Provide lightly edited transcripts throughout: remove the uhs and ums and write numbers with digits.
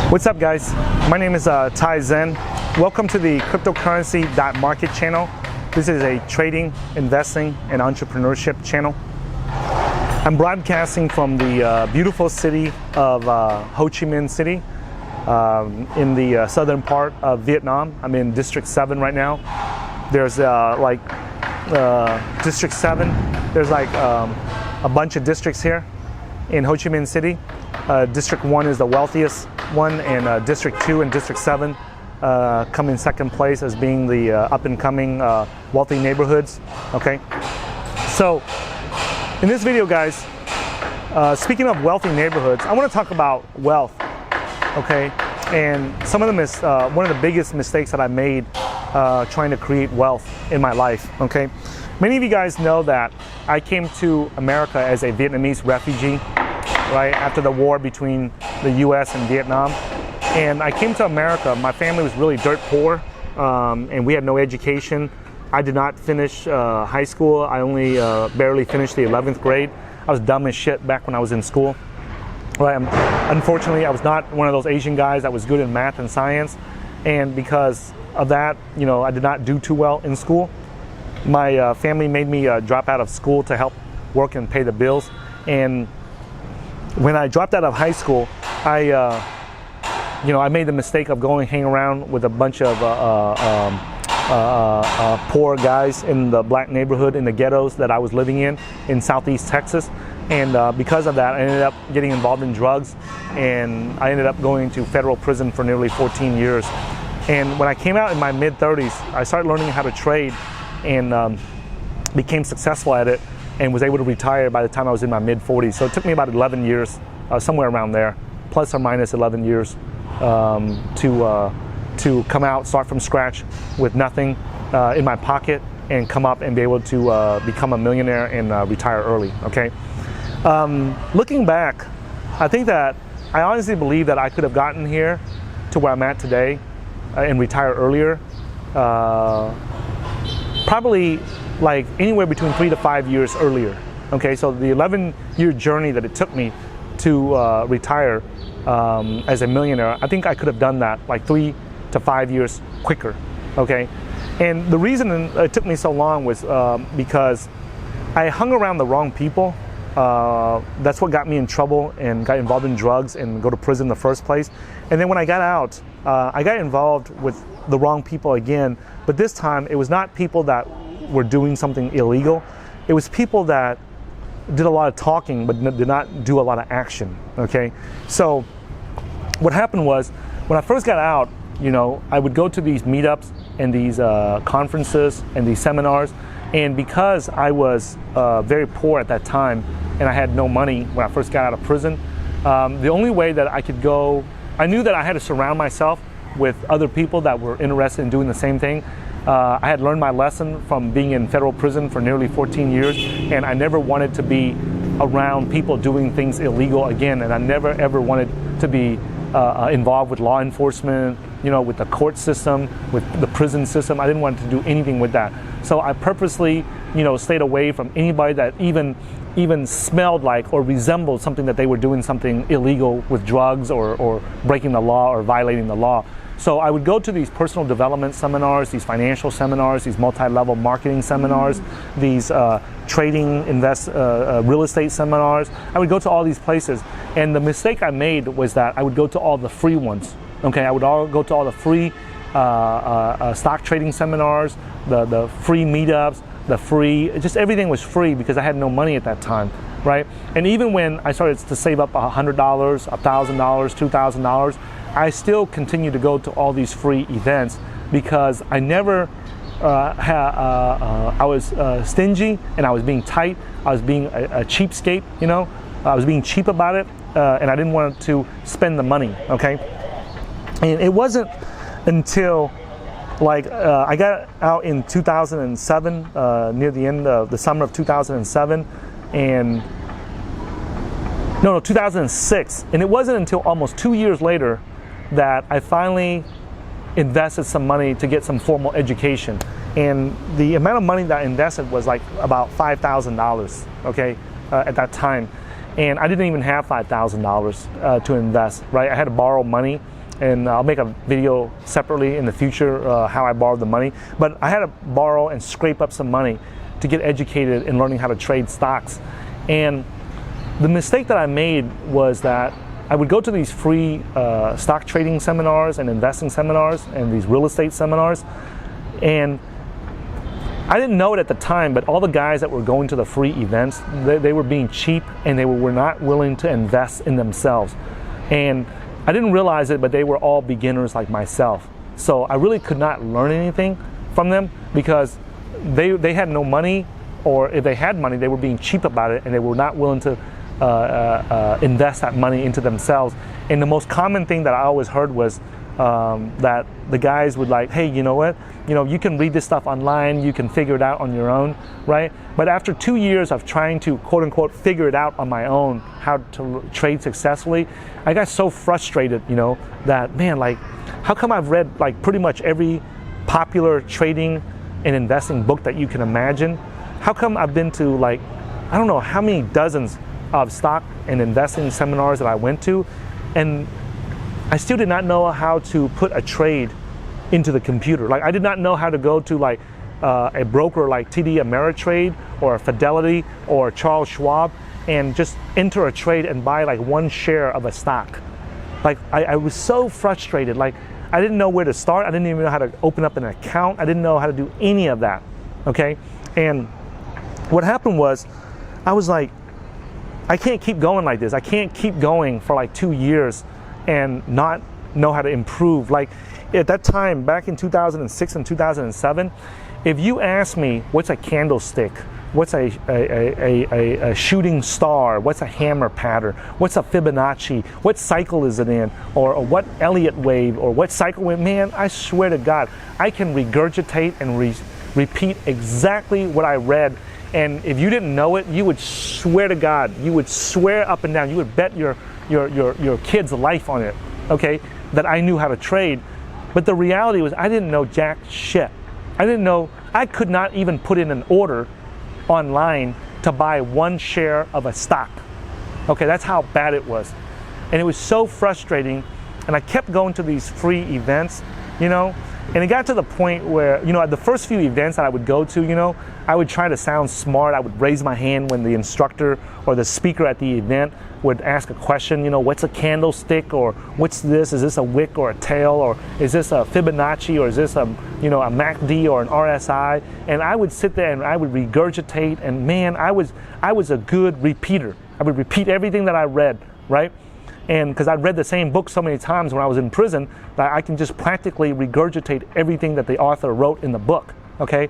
What's up, guys? My name is Tai Zen. Welcome to the cryptocurrency.market channel. This is a trading, investing, and entrepreneurship channel. I'm broadcasting from the beautiful city of Ho Chi Minh City in the southern part of Vietnam. I'm in District 7 right now. There's District 7. There's a bunch of districts here in Ho Chi Minh City. District 1 is the wealthiest one, and District 2 and District 7 come in second place as being the up-and-coming wealthy neighborhoods. Okay, so in this video, guys, speaking of wealthy neighborhoods, I want to talk about wealth. Okay, and some of them is one of the biggest mistakes that I made trying to create wealth in my life. Okay, many of you guys know that I came to America as a Vietnamese refugee, right after the war between the U.S. and Vietnam. And I came to America. My family was really dirt poor, and we had no education. I did not finish high school. I only barely finished the 11th grade. I was dumb as shit back when I was in school. Right? Unfortunately, I was not one of those Asian guys that was good in math and science. And because of that, you know, I did not do too well in school. My family made me drop out of school to help work and pay the bills. And when I dropped out of high school, I made the mistake of going hang around with a bunch of poor guys in the black neighborhood in the ghettos that I was living in Southeast Texas. And because of that, I ended up getting involved in drugs, and I ended up going to federal prison for nearly 14 years. And when I came out in my mid-30s, I started learning how to trade and became successful at it, and was able to retire by the time I was in my mid-40s. So it took me about 11 years, somewhere around there, plus or minus 11 years, to come out, start from scratch with nothing in my pocket, and come up and be able to become a millionaire and retire early. Okay. Looking back, I think that I honestly believe that I could have gotten here to where I'm at today and retire earlier, probably like anywhere between 3 to 5 years earlier. Okay, so the 11-year journey that it took me to retire as a millionaire, I think I could have done that like 3 to 5 years quicker. Okay, and the reason it took me so long was because I hung around the wrong people. That's what got me in trouble and got involved in drugs and go to prison in the first place. And then when I got out, I got involved with the wrong people again, but this time it was not people that were doing something illegal. It was people that did a lot of talking but did not do a lot of action. Okay, so what happened was, when I first got out, you know, I would go to these meetups and these conferences and these seminars, and because I was very poor at that time and I had no money when I first got out of prison, the only way that I could go, I knew that I had to surround myself with other people that were interested in doing the same thing. I had learned my lesson from being in federal prison for nearly 14 years, and I never wanted to be around people doing things illegal again, and I never ever wanted to be involved with law enforcement, you know, with the court system, with the prison system. I didn't want to do anything with that. So I purposely, you know, stayed away from anybody that even smelled like or resembled something that they were doing something illegal with drugs or breaking the law or violating the law. So I would go to these personal development seminars, these financial seminars, these multi-level marketing seminars, these trading, real estate seminars. I would go to all these places, and the mistake I made was that I would go to all the free ones. Okay, I would go to all the free stock trading seminars, the free meetups, the free, just everything was free because I had no money at that time, right? And even when I started to save up $100, $1,000, $2,000, I still continue to go to all these free events because I never I was stingy, and I was being tight. I was being a cheapskate, you know. I was being cheap about it, and I didn't want to spend the money. Okay, and it wasn't until I got out in 2007, near the end of the summer of 2007, and 2006, and it wasn't until almost 2 years later that I finally invested some money to get some formal education. And the amount of money that I invested was like about $5,000, okay, at that time. And I didn't even have $5,000 to invest, right? I had to borrow money and I'll make a video separately in the future how I borrowed the money. But I had to borrow and scrape up some money to get educated in learning how to trade stocks. And the mistake that I made was that I would go to these free stock trading seminars and investing seminars and these real estate seminars, and I didn't know it at the time, but all the guys that were going to the free events, they were being cheap, and they were not willing to invest in themselves. And I didn't realize it, but they were all beginners like myself. So I really could not learn anything from them because they had no money, or if they had money, they were being cheap about it, and they were not willing to invest that money into themselves. And the most common thing that I always heard was that the guys would like, hey, you know what? You can read this stuff online, you can figure it out on your own, right? But after 2 years of trying to quote unquote figure it out on my own, how to trade successfully, I got so frustrated, that man, like, how come I've read like pretty much every popular trading and investing book that you can imagine? How come I've been to like, I don't know how many dozens of stock and investing seminars that I went to, and I still did not know how to put a trade into the computer. Like, I did not know how to go to like a broker like TD Ameritrade or Fidelity or Charles Schwab and just enter a trade and buy like one share of a stock. Like, I was so frustrated. Like, I didn't know where to start. I didn't even know how to open up an account. I didn't know how to do any of that, okay? And what happened was, I was like, I can't keep going like this. I can't keep going for like 2 years and not know how to improve. Like, at that time, back in 2006 and 2007, if you ask me what's a candlestick, what's a shooting star, what's a hammer pattern, what's a Fibonacci, what cycle is it in, or what Elliott wave, or what cycle wave, man, I swear to God, I can regurgitate and repeat exactly what I read. And if you didn't know it, you would swear to God, you would swear up and down, you would bet your kid's life on it, okay, that I knew how to trade. But the reality was, I didn't know jack shit. I could not even put in an order online to buy one share of a stock. Okay, that's how bad it was. And it was so frustrating, and I kept going to these free events, and it got to the point where, at the first few events that I would go to, I would try to sound smart. I would raise my hand when the instructor or the speaker at the event would ask a question, what's a candlestick, or what's this? Is this a wick or a tail, or is this a Fibonacci, or is this a MACD or an RSI? And I would sit there and I would regurgitate, and man, I was a good repeater. I would repeat everything that I read, right? And because I'd read the same book so many times when I was in prison, that I can just practically regurgitate everything that the author wrote in the book, okay?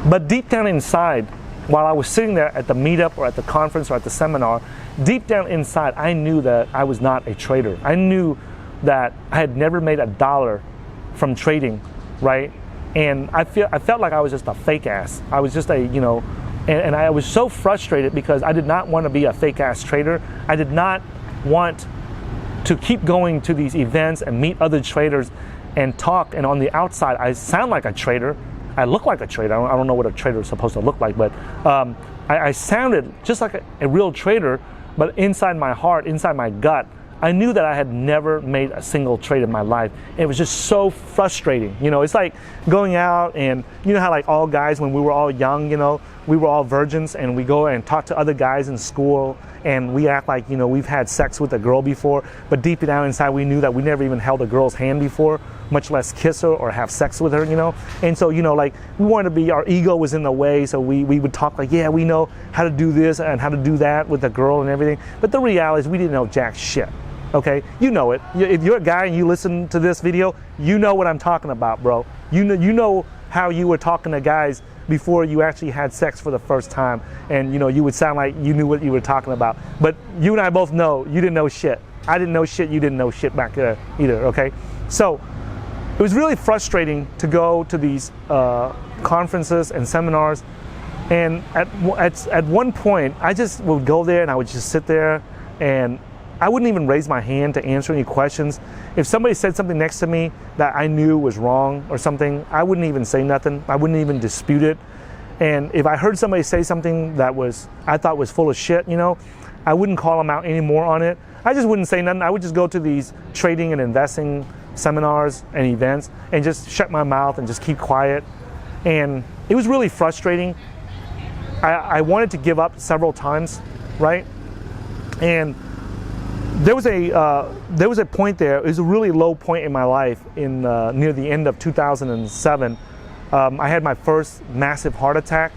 But deep down inside, while I was sitting there at the meetup or at the conference or at the seminar, deep down inside, I knew that I was not a trader. I knew that I had never made $1 from trading, right? And I felt like I was just a fake ass. I was just and I was so frustrated because I did not want to be a fake ass trader. I did not want to keep going to these events and meet other traders and talk, and on the outside I sound like a trader. I look like a trader. I don't know what a trader is supposed to look like, but I sounded just like a real trader, but inside my heart, inside my gut, I knew that I had never made a single trade in my life. It was just so frustrating. It's like going out, and how like all guys, when we were all young, we were all virgins, and we go and talk to other guys in school, and we act like, we've had sex with a girl before, but deep down inside we knew that we never even held a girl's hand before, much less kiss her or have sex with her, And so, like, we wanted to be, our ego was in the way, so we would talk like, yeah, we know how to do this and how to do that with the girl and everything. But the reality is we didn't know jack shit. Okay, you know it. If you're a guy and you listen to this video, you know what I'm talking about, bro. You know how you were talking to guys before you actually had sex for the first time, and you would sound like you knew what you were talking about. But you and I both know you didn't know shit. I didn't know shit. You didn't know shit back there either. Okay, so it was really frustrating to go to these conferences and seminars, and at one point I just would go there and I would just sit there, and I wouldn't even raise my hand to answer any questions. If somebody said something next to me that I knew was wrong or something, I wouldn't even say nothing. I wouldn't even dispute it. And if I heard somebody say something that I thought was full of shit, I wouldn't call them out anymore on it. I just wouldn't say nothing. I would just go to these trading and investing seminars and events and just shut my mouth and just keep quiet. And it was really frustrating. I wanted to give up several times, right? And there was a point there. It was a really low point in my life in near the end of 2007. I had my first massive heart attack,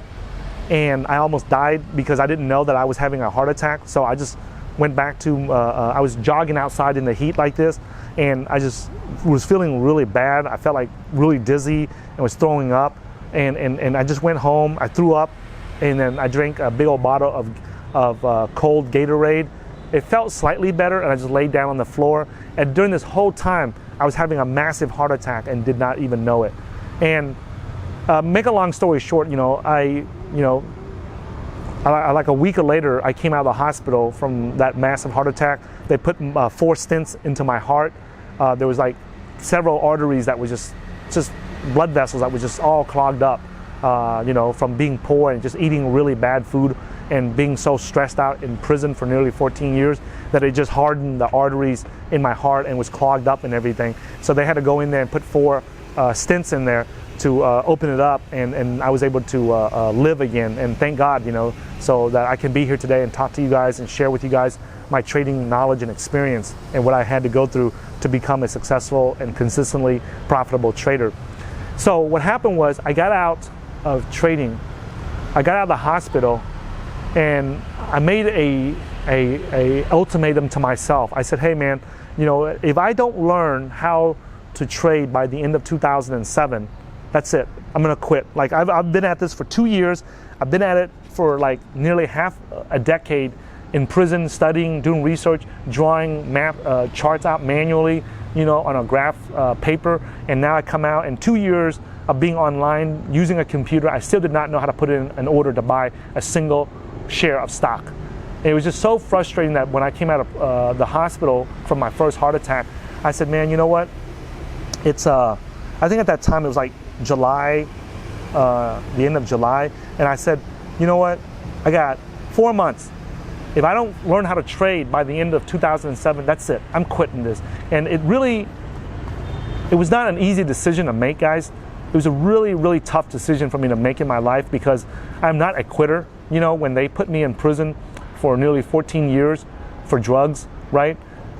and I almost died because I didn't know that I was having a heart attack. So I just went back to, I was jogging outside in the heat like this, and I just was feeling really bad. I felt like really dizzy and was throwing up, and I just went home. I threw up, and then I drank a big old bottle of cold Gatorade. It felt slightly better, and I just laid down on the floor. And during this whole time, I was having a massive heart attack and did not even know it. And make a long story short, like a week later, I came out of the hospital from that massive heart attack. They put 4 stents into my heart. There was like several arteries that were just blood vessels that were just all clogged up, from being poor and just eating really bad food and being so stressed out in prison for nearly 14 years that it just hardened the arteries in my heart and was clogged up and everything. So they had to go in there and put 4 stents in there to open it up, and I was able to live again. And thank God, so that I can be here today and talk to you guys and share with you guys my trading knowledge and experience and what I had to go through to become a successful and consistently profitable trader. So what happened was I got out of trading. I got out of the hospital, and I made a ultimatum to myself. I said, hey man, if I don't learn how to trade by the end of 2007, that's it. I'm gonna quit. Like I've been at this for 2 years. I've been at it for like nearly half a decade in prison, studying, doing research, drawing map charts out manually, on a graph paper. And now I come out in 2 years of being online using a computer. I still did not know how to put in an order to buy a single share of stock. And it was just so frustrating that when I came out of the hospital from my first heart attack, I said, man, you know what? It's I think at that time it was like July, the end of July, and I said, you know what? I got 4 months. If I don't learn how to trade by the end of 2007, that's it. I'm quitting this. And it was not an easy decision to make, guys. It was a really, really tough decision for me to make in my life because I'm not a quitter. When they put me in prison for nearly 14 years for drugs, right?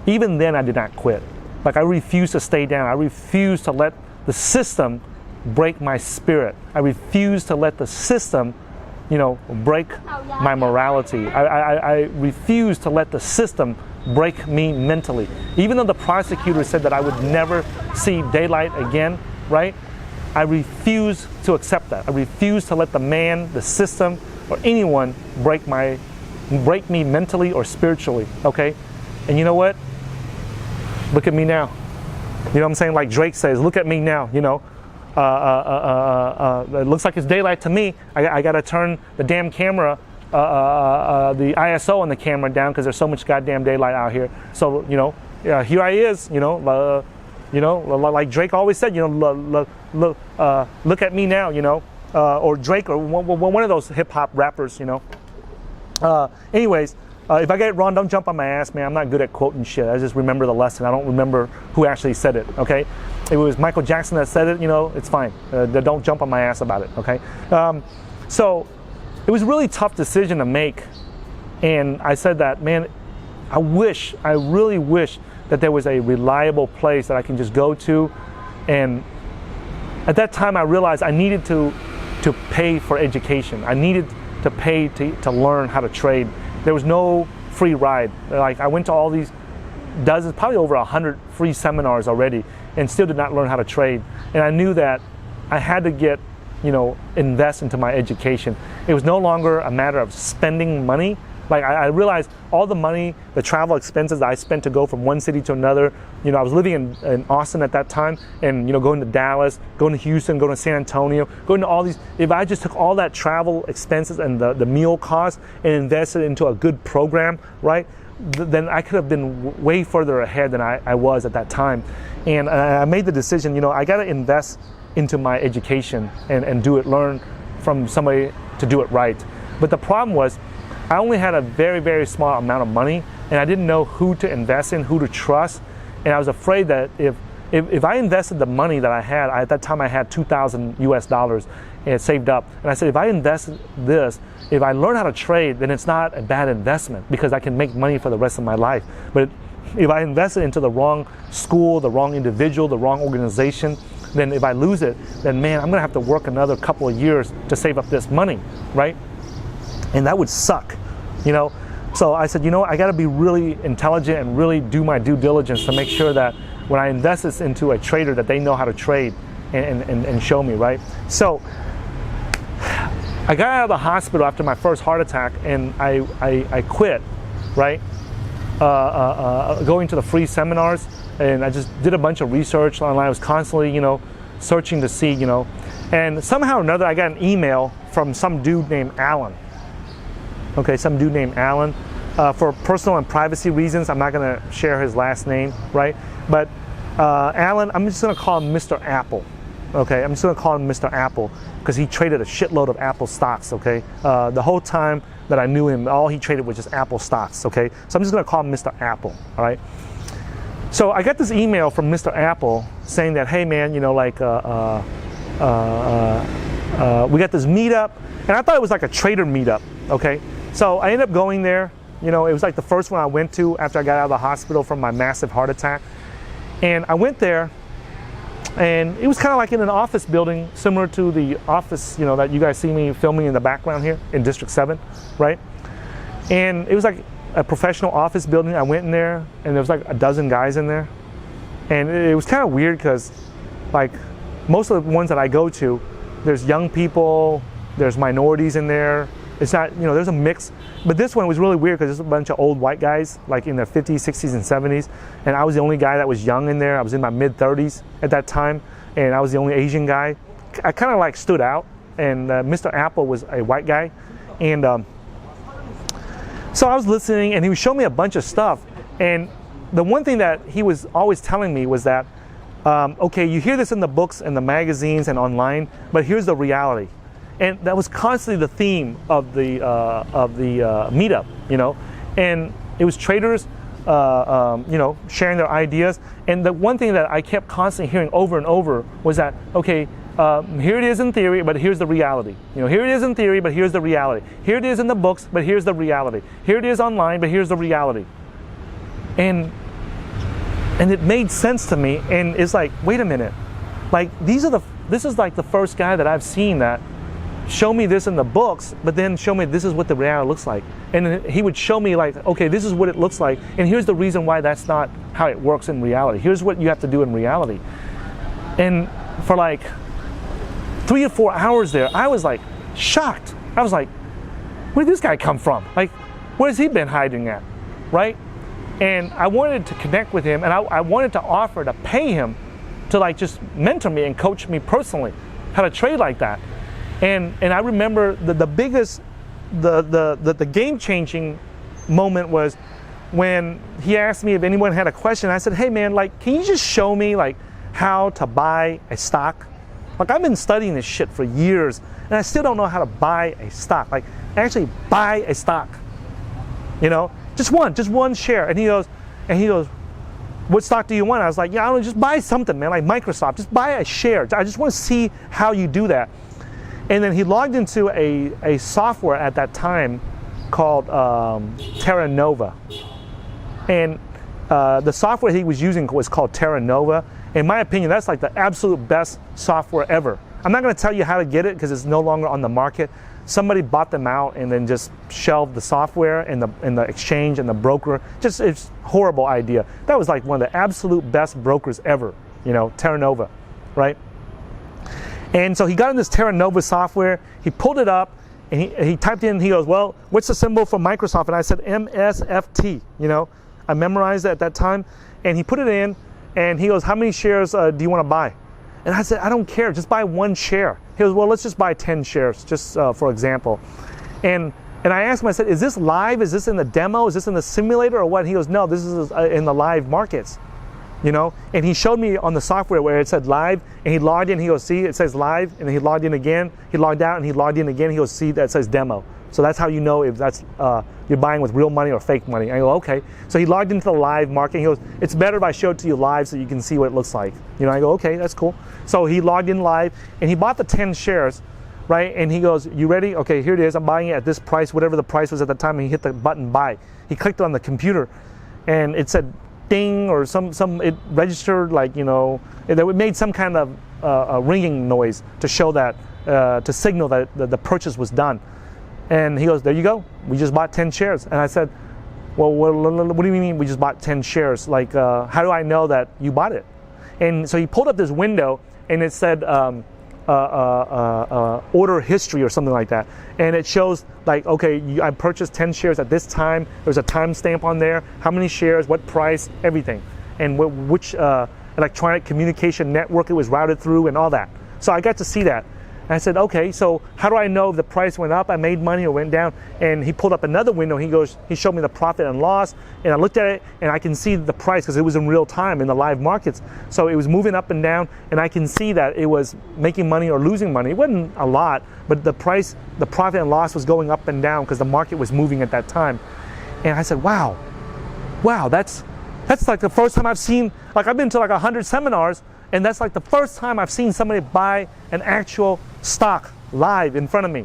Even then I did not quit. Like I refused to stay down. I refused to let the system break my spirit. I refused to let the system, break my morality. I refused to let the system break me mentally. Even though the prosecutor said that I would never see daylight again, right? I refuse to accept that. I refuse to let the man, the system, or anyone break me mentally or spiritually, okay? And you know what? Look at me now. You know what I'm saying? Like Drake says, look at me now, it looks like it's daylight to me. I got to turn the damn camera, the ISO on the camera down because there's so much goddamn daylight out here. So, here I is, like Drake always said, look at me now, or Drake or one of those hip hop rappers, Anyways, if I get it wrong, don't jump on my ass, man. I'm not good at quoting shit. I just remember the lesson. I don't remember who actually said it, okay? If it was Michael Jackson that said it, it's fine. Don't jump on my ass about it, okay? So it was a really tough decision to make. And I said that, man, I really wish that there was a reliable place that I can just go to. And at that time, I realized I needed to pay for education. I needed to pay to learn how to trade. There was no free ride. Like I went to all these dozens, probably over 100 free seminars already, and still did not learn how to trade. And I knew that I had to invest into my education. It was no longer a matter of spending money. Like I realized all the money, the travel expenses that I spent to go from one city to another. I was living in Austin at that time, and going to Dallas, going to Houston, going to San Antonio, going to all these. If I just took all that travel expenses and the meal costs and invested into a good program, right, then I could have been way further ahead than I was at that time. And I made the decision, I got to invest into my education and learn from somebody to do it right. But the problem was, I only had a very, very small amount of money, and I didn't know who to invest in, who to trust. And I was afraid that if I invested the money that I had, at that time I had $2,000 US and saved up. And I said, if I invest this, if I learn how to trade, then it's not a bad investment because I can make money for the rest of my life. But if I invest it into the wrong school, the wrong individual, the wrong organization, then if I lose it, then man, I'm gonna have to work another couple of years to save up this money, right? And that would suck, you know? So I said, you know what, I gotta be really intelligent and really do my due diligence to make sure that when I invest this into a trader that they know how to trade and show me, right? So I got out of the hospital after my first heart attack and I quit, right? Going to the free seminars, and I just did a bunch of research online. I was constantly, you know, searching to see, you know, and somehow or another I got an email from some dude named Alan. Okay, some dude named Alan. For personal and privacy reasons, I'm not gonna share his last name, right? But Alan, I'm just gonna call him Mr. Apple. Okay, I'm just gonna call him Mr. Apple because he traded a shitload of Apple stocks, okay? The whole time that I knew him, all he traded was just Apple stocks, okay? So I'm just gonna call him Mr. Apple, all right? So I got this email from Mr. Apple saying that, hey man, you know, like, we got this meetup, and I thought it was like a trader meetup, okay? So I ended up going there. You know, it was like the first one I went to after I got out of the hospital from my massive heart attack. And I went there, and it was kind of like in an office building, similar to the office, you know, that you guys see me filming in the background here in District 7, right? And it was like a professional office building. I went in there, and there was like a dozen guys in there. And it was kind of weird because, like, most of the ones that I go to, there's young people, there's minorities in there. It's not, you know, there's a mix. But this one was really weird because there's a bunch of old white guys, like in their 50s, 60s, and 70s. And I was the only guy that was young in there. I was in my mid-30s at that time, and I was the only Asian guy. I kind of like stood out, and Mr. Apple was a white guy. And so I was listening, and he was showing me a bunch of stuff. And the one thing that he was always telling me was that, okay, you hear this in the books and the magazines and online, but here's the reality. And that was constantly the theme of the meetup, you know. And it was traders, you know, sharing their ideas. And the one thing that I kept constantly hearing over and over was that, okay, here it is in theory, but here's the reality. You know, here it is in theory, but here's the reality. Here it is in the books, but here's the reality. Here it is online, but here's the reality. And it made sense to me. And it's like, wait a minute, like this is like the first guy that I've seen that show me this in the books, but then show me this is what the reality looks like. And he would show me like, okay, this is what it looks like, and here's the reason why that's not how it works in reality. Here's what you have to do in reality. And for like 3 or 4 hours there, I was like shocked. I was like, where did this guy come from? Like, where's he been hiding at, right? And I wanted to connect with him, and I wanted to offer to pay him to like just mentor me and coach me personally how to trade like that. And I remember the biggest, the game-changing moment was when he asked me if anyone had a question. I said, hey man, like, can you just show me like how to buy a stock? Like, I've been studying this shit for years, and I still don't know how to buy a stock. Like, actually buy a stock, you know, just one share. And he goes, what stock do you want? I was like, yeah, I don't know, just buy something, man, like Microsoft. Just buy a share. I just want to see how you do that. And then he logged into a software at that time called Terra Nova. And the software he was using was called Terra Nova. In my opinion, that's like the absolute best software ever. I'm not going to tell you how to get it because it's no longer on the market. Somebody bought them out and then just shelved the software and the exchange and the broker. Just, it's a horrible idea. That was like one of the absolute best brokers ever, you know, Terra Nova, right? And so he got in this Terra Nova software, he pulled it up, and he typed in, he goes, well, what's the symbol for Microsoft? And I said, MSFT, you know, I memorized it at that time. And he put it in, and he goes, how many shares do you want to buy? And I said, I don't care, just buy one share. He goes, well, let's just buy 10 shares, just for example. And I asked him, I said, is this live? Is this in the demo? Is this in the simulator or what? He goes, no, this is in the live markets. You know, and he showed me on the software where it said live, and he logged in, he goes, see, it says live, and then he logged in again, he logged out, and he logged in again, he goes, see, that says demo. So that's how you know if that's you're buying with real money or fake money. I go, okay. So he logged into the live market. He goes, it's better if I show it to you live so you can see what it looks like. I go, okay, that's cool. So he logged in live and he bought the 10 shares, right? And he goes, you ready? Okay, here it is. I'm buying it at this price, whatever the price was at the time. And he hit the button buy. He clicked on the computer and it said ding, or it registered it made some kind of a ringing noise to show that, to signal that the purchase was done. And he goes, there you go. We just bought 10 shares. And I said, well, what do you mean we just bought 10 shares? Like, how do I know that you bought it? And so he pulled up this window and it said order history or something like that. And it shows like, okay, I purchased 10 shares at this time. There's a timestamp on there, how many shares, what price, everything. And which electronic communication network it was routed through and all that. So I got to see that. And I said, okay, so how do I know if the price went up, I made money, or went down? And he pulled up another window. He showed me the profit and loss, and I looked at it, and I can see the price because it was in real time in the live markets. So it was moving up and down, and I can see that it was making money or losing money. It wasn't a lot, but the profit and loss was going up and down because the market was moving at that time. And I said, wow, that's like the first time I've seen, like I've been to like 100 seminars, and that's like the first time I've seen somebody buy an actual stock live in front of me.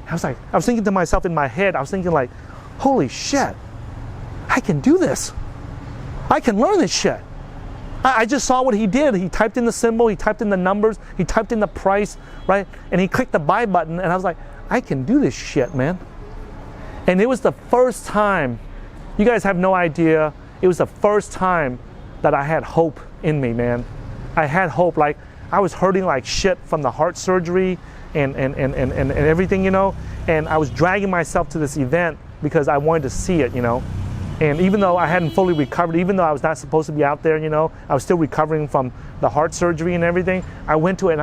I was thinking to myself in my head, I was thinking like, holy shit, I can do this. I can learn this shit. I just saw what he did. He typed in the symbol, he typed in the numbers, he typed in the price, right? And he clicked the buy button, and I was like, I can do this shit, man. And it was the first time, you guys have no idea, it was the first time that I had hope in me, man. I had hope. Like, I was hurting like shit from the heart surgery and everything, and I was dragging myself to this event because I wanted to see it, and even though I hadn't fully recovered, even though I was not supposed to be out there, I was still recovering from the heart surgery and everything. I went to it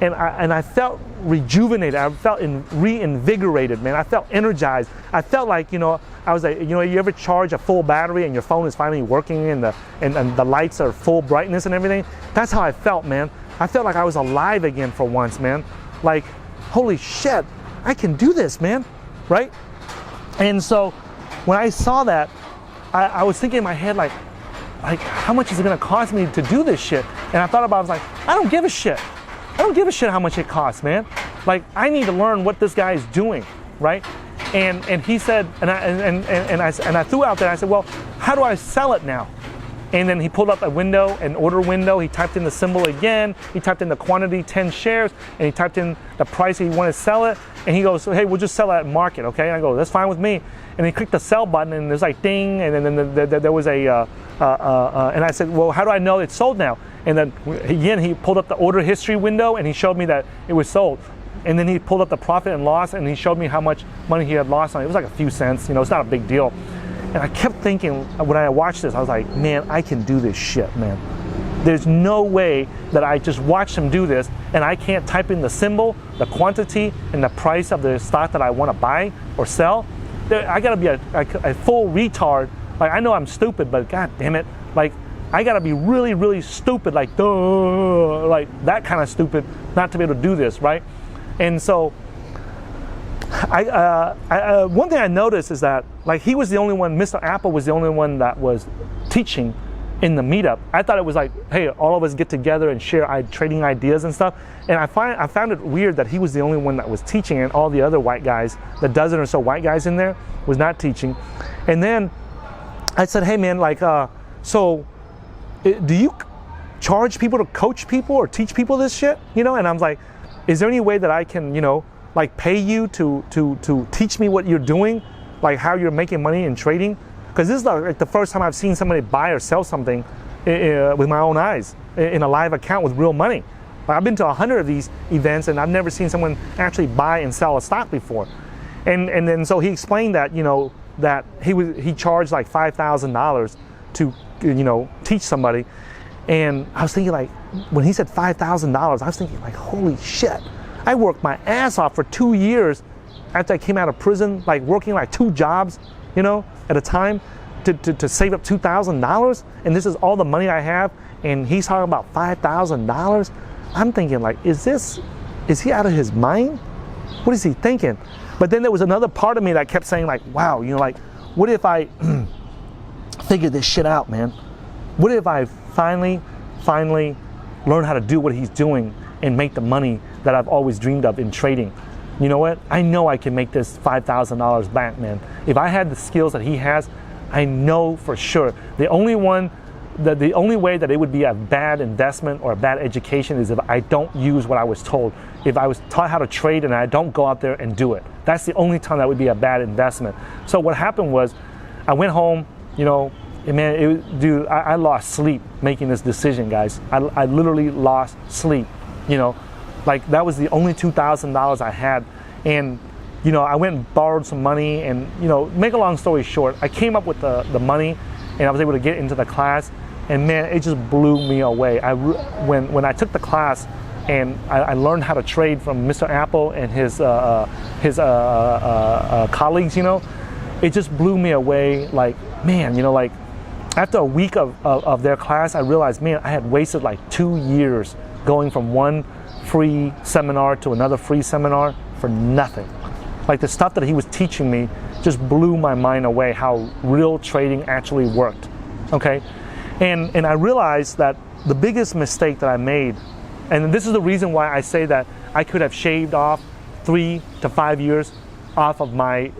and I felt rejuvenated. I felt reinvigorated, man. I felt energized. I felt like, I was like, you ever charge a full battery and your phone is finally working and the lights are full brightness and everything? That's how I felt, man. I felt like I was alive again for once, man. Like, holy shit, I can do this, man, right? And so when I saw that, I was thinking in my head, like how much is it gonna cost me to do this shit? And I thought about it, I was like, I don't give a shit. I don't give a shit how much it costs, man. Like, I need to learn what this guy is doing, right? And he said, and I threw out there, I said, well, how do I sell it now? And then he pulled up an order window, he typed in the symbol again, he typed in the quantity, 10 shares, and he typed in the price he wanted to sell it, and he goes, hey, we'll just sell it at market, okay? And I go, that's fine with me. And he clicked the sell button, and there's like ding, and then there was and I said, well, how do I know it's sold now? And then again, he pulled up the order history window, and he showed me that it was sold. And then he pulled up the profit and loss, and he showed me how much money he had lost on it. It was like a few cents, it's not a big deal. And I kept thinking, when I watched this, I was like, man, I can do this shit, man. There's no way that I just watched him do this and I can't type in the symbol, the quantity, and the price of the stock that I want to buy or sell. I gotta be a full retard. Like, I know I'm stupid, but god damn it, like, I gotta be really, really stupid, like, duh, like that kind of stupid, not to be able to do this, right? And so, one thing I noticed is that, like, he was the only one, Mr. Apple was the only one that was teaching in the meetup. I thought it was like, hey, all of us get together and share trading ideas and stuff. And I found it weird that he was the only one that was teaching, and all the other white guys, the dozen or so white guys in there, was not teaching. And then I said, hey man, like, so do you charge people to coach people or teach people this shit? And I'm like, is there any way that I can, like, pay you to teach me what you're doing, like how you're making money in trading? Because this is like the first time I've seen somebody buy or sell something with my own eyes in a live account with real money. Like, I've been to 100 of these events and I've never seen someone actually buy and sell a stock before. And then so he explained that, that he charged like $5,000 to teach somebody. And I was thinking, like, when he said $5,000, I was thinking, like, holy shit. I worked my ass off for 2 years after I came out of prison, like working like 2 jobs, at a time to save up $2,000. And this is all the money I have. And he's talking about $5,000. I'm thinking, like, is he out of his mind? what is he thinking? But then there was another part of me that kept saying like, wow, you know, like, what if I figure this shit out, man? What if I finally learn how to do what he's doing and make the money that I've always dreamed of in trading? You know what? I know I can make this $5,000 back, man. If I had the skills that he has, I know for sure. The only way that it would be a bad investment or a bad education is if I don't use what I was told. If I was taught how to trade and I don't go out there and do it. That's the only time that would be a bad investment. So what happened was, I went home, you know, and man, dude, I lost sleep making this decision, guys. I literally lost sleep, you know. Like, that was the only $2,000 I had. And, you know, I went and borrowed some money and, you know, make a long story short, I came up with the money and I was able to get into the class. And man, it just blew me away. When I took the class and I learned how to trade from Mr. Apple and his colleagues, you know, it just blew me away. Like, man, you know, like after a week of their class, I realized, man, I had wasted like 2 years going from one free seminar to another free seminar for nothing. Like, the stuff that he was teaching me just blew my mind away, how real trading actually worked, okay? And I realized that the biggest mistake that I made, and this is the reason why I say that I could have shaved off 3 to 5 years off of my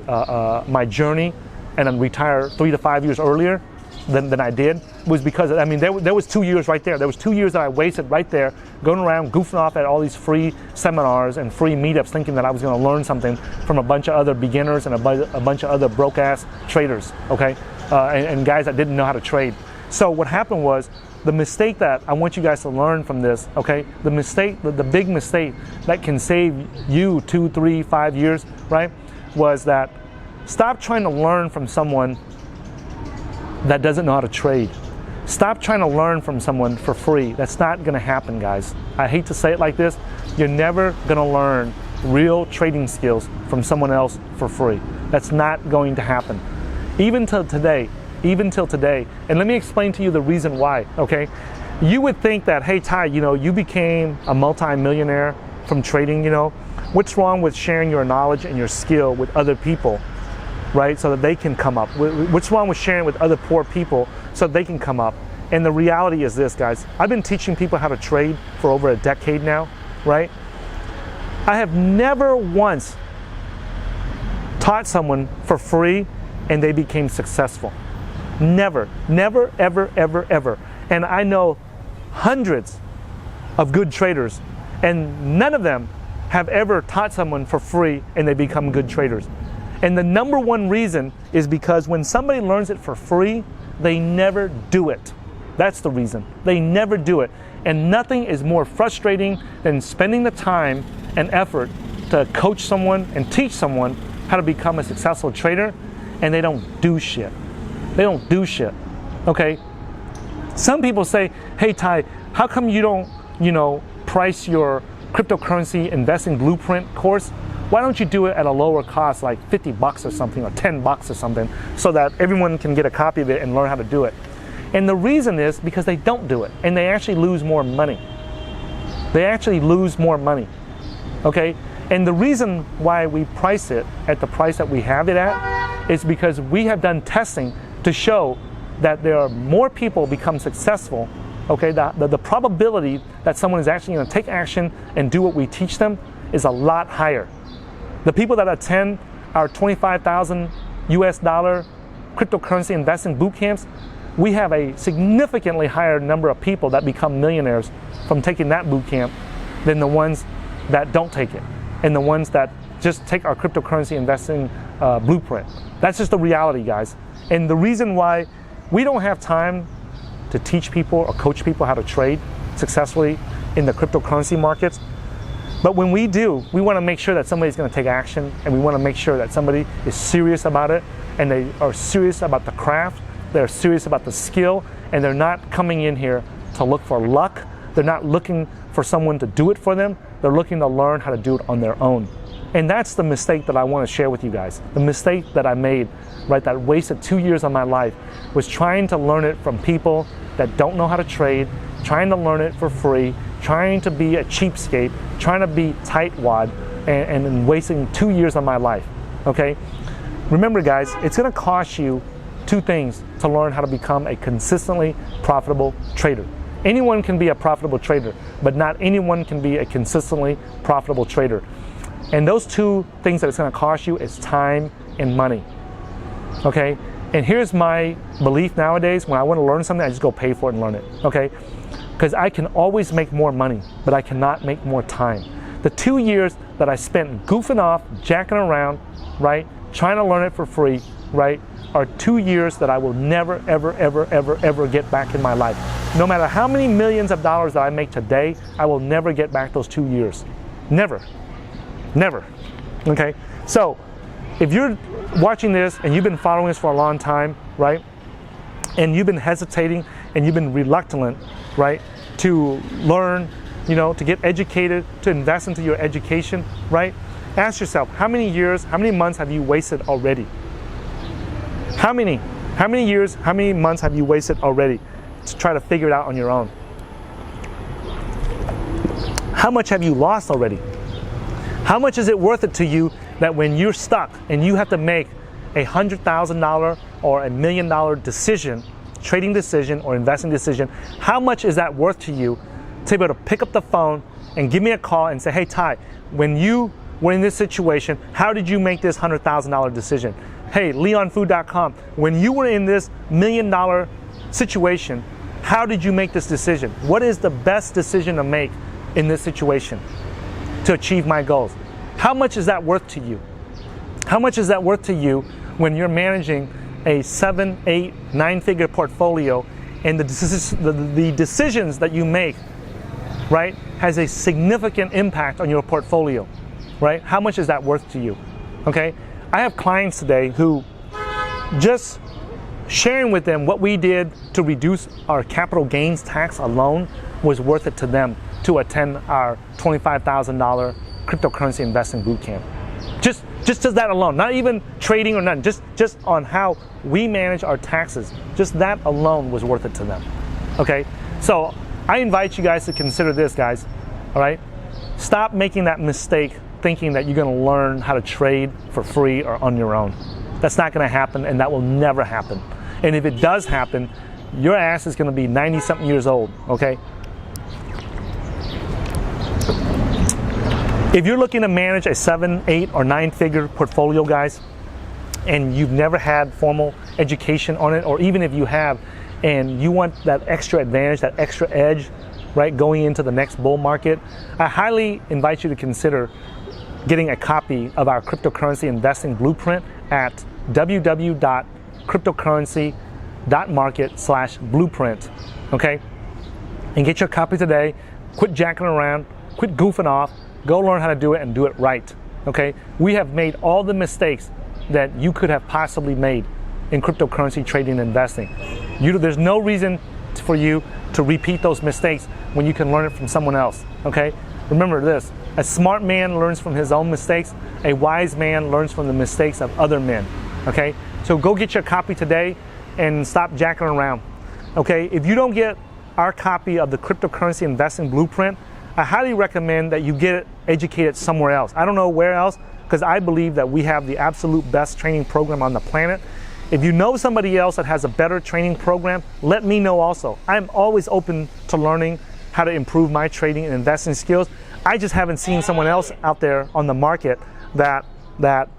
my journey and then retire 3 to 5 years earlier than I did, was because, I mean, there was 2 years right there. There was 2 years that I wasted right there going around goofing off at all these free seminars and free meetups thinking that I was going to learn something from a bunch of other beginners and a bunch of other broke-ass traders, okay, and guys that didn't know how to trade. So what happened was, the mistake that I want you guys to learn from this, okay, the big mistake that can save you 2, 3, 5 years, right, was that stop trying to learn from someone that doesn't know how to trade. Stop trying to learn from someone for free. That's not gonna happen, guys. I hate to say it like this, you're never gonna learn real trading skills from someone else for free. That's not going to happen. Even till today. And let me explain to you the reason why, okay? You would think that, hey, Ty, you know, you became a multi-millionaire from trading, you know, what's wrong with sharing your knowledge and your skill with other people, right, so that they can come up? What's wrong with sharing with other poor people so they can come up? And the reality is this, guys. I've been teaching people how to trade for over a decade now, right? I have never once taught someone for free and they became successful. Never, ever, ever, ever. And I know hundreds of good traders, and none of them have ever taught someone for free and they become good traders. And the number one reason is because when somebody learns it for free, they never do it. That's the reason. They never do it. And nothing is more frustrating than spending the time and effort to coach someone and teach someone how to become a successful trader, and they don't do shit. They don't do shit, okay? Some people say, hey, Ty, how come you don't, you know, price your cryptocurrency investing blueprint course? Why don't you do it at a lower cost, like $50 or something, or $10 or something, so that everyone can get a copy of it and learn how to do it? And the reason is because they don't do it, and they actually lose more money. They actually lose more money, okay? And the reason why we price it at the price that we have it at is because we have done testing to show that there are more people become successful, okay? The probability that someone is actually going to take action and do what we teach them is a lot higher. The people that attend our $25,000 US cryptocurrency investing boot camps, we have a significantly higher number of people that become millionaires from taking that boot camp than the ones that don't take it, and the ones that just take our cryptocurrency investing blueprint. That's just the reality, guys. And the reason why we don't have time to teach people or coach people how to trade successfully in the cryptocurrency markets, but when we do, we want to make sure that somebody's going to take action, and we want to make sure that somebody is serious about it, and they are serious about the craft, they're serious about the skill, and they're not coming in here to look for luck. They're not looking for someone to do it for them. They're looking to learn how to do it on their own. And that's the mistake that I want to share with you guys. The mistake that I made, right, that wasted 2 years of my life, was trying to learn it from people that don't know how to trade, trying to learn it for free, trying to be a cheapskate, trying to be tightwad, and wasting 2 years of my life, okay? Remember guys, it's gonna cost you two things to learn how to become a consistently profitable trader. Anyone can be a profitable trader, but not anyone can be a consistently profitable trader. And those two things that it's gonna cost you is time and money, okay? And here's my belief nowadays: when I wanna learn something, I just go pay for it and learn it, okay? Because I can always make more money, but I cannot make more time. The 2 years that I spent goofing off, jacking around, right, trying to learn it for free, right, are 2 years that I will never, ever, ever, ever, ever get back in my life. No matter how many millions of dollars that I make today, I will never get back those 2 years. Never. Never. Okay? So, if you're watching this and you've been following this for a long time, right, and you've been hesitating and you've been reluctant, right, to learn, you know, to get educated, to invest into your education, right? Ask yourself, how many years, how many months have you wasted already? How many years, how many months have you wasted already to try to figure it out on your own? How much have you lost already? How much is it worth it to you that when you're stuck and you have to make $100,000 or $1 million decision, trading decision or investing decision, how much is that worth to you to be able to pick up the phone and give me a call and say, hey Ty, when you were in this situation, how did you make this $100,000 decision? Hey, leonfood.com, when you were in this $1 million situation, how did you make this decision? What is the best decision to make in this situation to achieve my goals? How much is that worth to you? How much is that worth to you when you're managing a 7, 8, 9-figure portfolio and the decisions that you make, right, has a significant impact on your portfolio, right? How much is that worth to you? Okay? I have clients today who just sharing with them what we did to reduce our capital gains tax alone was worth it to them to attend our $25,000 cryptocurrency investing bootcamp. Just that alone, not even trading or nothing, just on how we manage our taxes. Just that alone was worth it to them. Okay? So I invite you guys to consider this, guys. All right? Stop making that mistake thinking that you're going to learn how to trade for free or on your own. That's not going to happen, and that will never happen. And if it does happen, your ass is going to be 90-something years old, okay? If you're looking to manage a 7, 8, or 9-figure portfolio, guys, and you've never had formal education on it, or even if you have, and you want that extra advantage, that extra edge, right, going into the next bull market, I highly invite you to consider getting a copy of our cryptocurrency investing blueprint at www.cryptocurrency.market/blueprint, okay? And get your copy today. Quit jacking around, quit goofing off, go learn how to do it and do it right, okay? We have made all the mistakes that you could have possibly made in cryptocurrency trading and investing. There's no reason for you to repeat those mistakes when you can learn it from someone else, okay? Remember this, a smart man learns from his own mistakes, a wise man learns from the mistakes of other men, okay? So go get your copy today and stop jacking around, okay? If you don't get our copy of the cryptocurrency investing blueprint, I highly recommend that you get it educated somewhere else. I don't know where else, because I believe that we have the absolute best training program on the planet. If you know somebody else that has a better training program, let me know also. I'm always open to learning how to improve my trading and investing skills. I just haven't seen someone else out there on the market that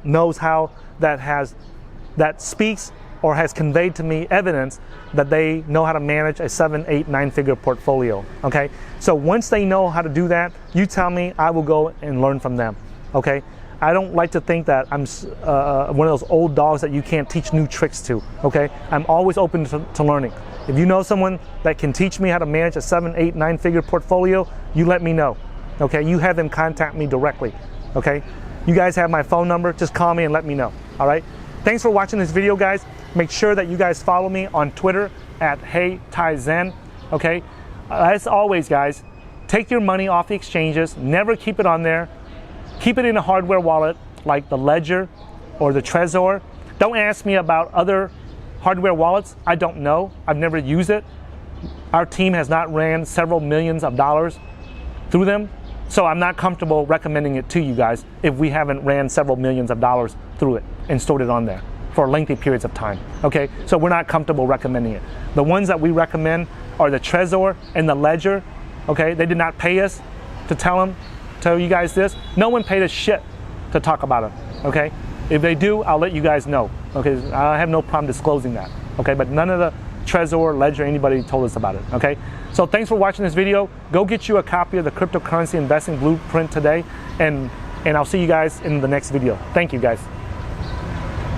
knows how, that speaks or has conveyed to me evidence that they know how to manage a 7, 8, 9-figure portfolio, okay? So once they know how to do that, you tell me, I will go and learn from them, okay? I don't like to think that I'm one of those old dogs that you can't teach new tricks to, okay? I'm always open to learning. If you know someone that can teach me how to manage a 7, 8, 9-figure portfolio, you let me know, okay? You have them contact me directly, okay? You guys have my phone number, just call me and let me know, all right? Thanks for watching this video, guys. Make sure that you guys follow me on Twitter at HeyTyZen, okay? As always, guys, take your money off the exchanges, never keep it on there. Keep it in a hardware wallet like the Ledger or the Trezor. Don't ask me about other hardware wallets. I don't know. I've never used it. Our team has not ran several millions of dollars through them, So I'm not comfortable recommending it to you guys if we haven't ran several millions of dollars through it and stored it on there for lengthy periods of time, okay? So we're not comfortable recommending it. The ones that we recommend are the Trezor and the Ledger, okay? They did not pay us to tell you guys this. No one paid us shit to talk about them, okay? If they do, I'll let you guys know, okay? I have no problem disclosing that, okay? But none of the Trezor, Ledger, anybody told us about it, okay? So thanks for watching this video. Go get you a copy of the Cryptocurrency Investing Blueprint today, and I'll see you guys in the next video. Thank you, guys.